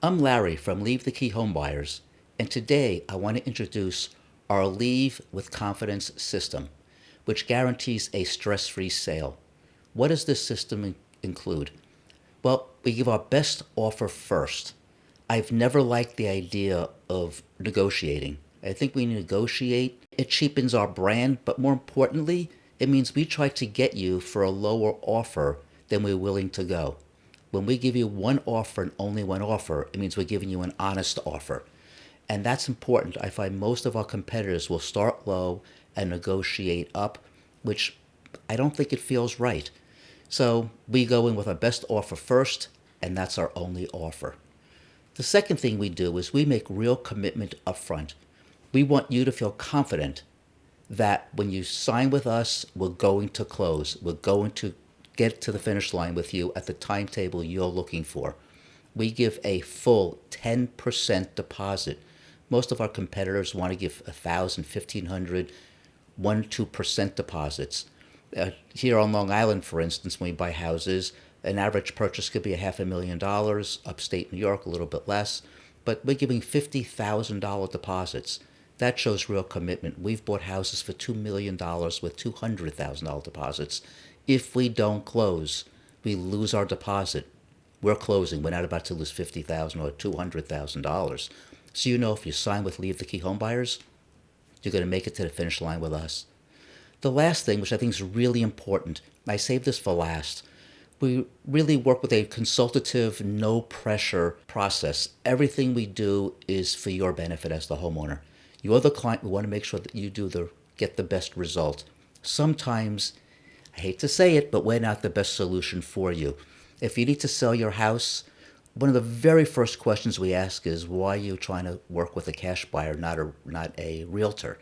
I'm Larry from Leave the Key Home Buyers, and today I want to introduce our Leave with Confidence system, which guarantees a stress-free sale. What does this system include? Well, we give our best offer first. I've never liked the idea of negotiating. I think we negotiate. It cheapens our brand, but more importantly, it means we try to get you for a lower offer than we're willing to go. When we give you one offer and only one offer, it means we're giving you an honest offer. And that's important. I find most of our competitors will start low and negotiate up, which I don't think it feels right. So we go in with our best offer first, and that's our only offer. The second thing we do is we make real commitment upfront. We want you to feel confident that when you sign with us, we're going to close. We're going to get to the finish line with you at the timetable you're looking for. We give a full 10% deposit. Most of our competitors want to give 1,000, 1,500, 1-2% deposits. Here on Long Island, for instance, when we buy houses, an average purchase could be $500,000, upstate New York a little bit less, but we're giving $50,000 deposits. That shows real commitment. We've bought houses for $2 million with $200,000 deposits. If we don't close, we lose our deposit. We're closing. We're not about to lose $50,000 or $200,000. So you know if you sign with Leave the Key Home Buyers, you're going to make it to the finish line with us. The last thing, which I think is really important, and I saved this for last, we really work with a consultative, no-pressure process. Everything we do is for your benefit as the homeowner. You're the client. We want to make sure that you get the best result. Sometimes, I hate to say it, but we're not the best solution for you. If you need to sell your house, one of the very first questions we ask is, why are you trying to work with a cash buyer, not a realtor?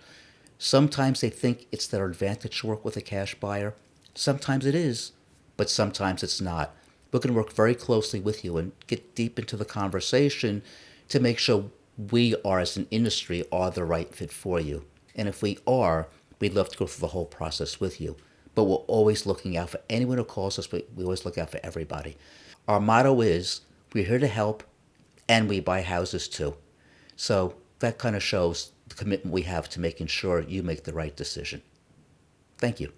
Sometimes they think it's their advantage to work with a cash buyer. Sometimes it is, but sometimes it's not. We're going to work very closely with you and get deep into the conversation to make sure we are, as an industry, are the right fit for you. And if we are, we'd love to go through the whole process with you. But we're always looking out for anyone who calls us. We always look out for everybody. Our motto is, we're here to help, and we buy houses too. So that kind of shows the commitment we have to making sure you make the right decision. Thank you.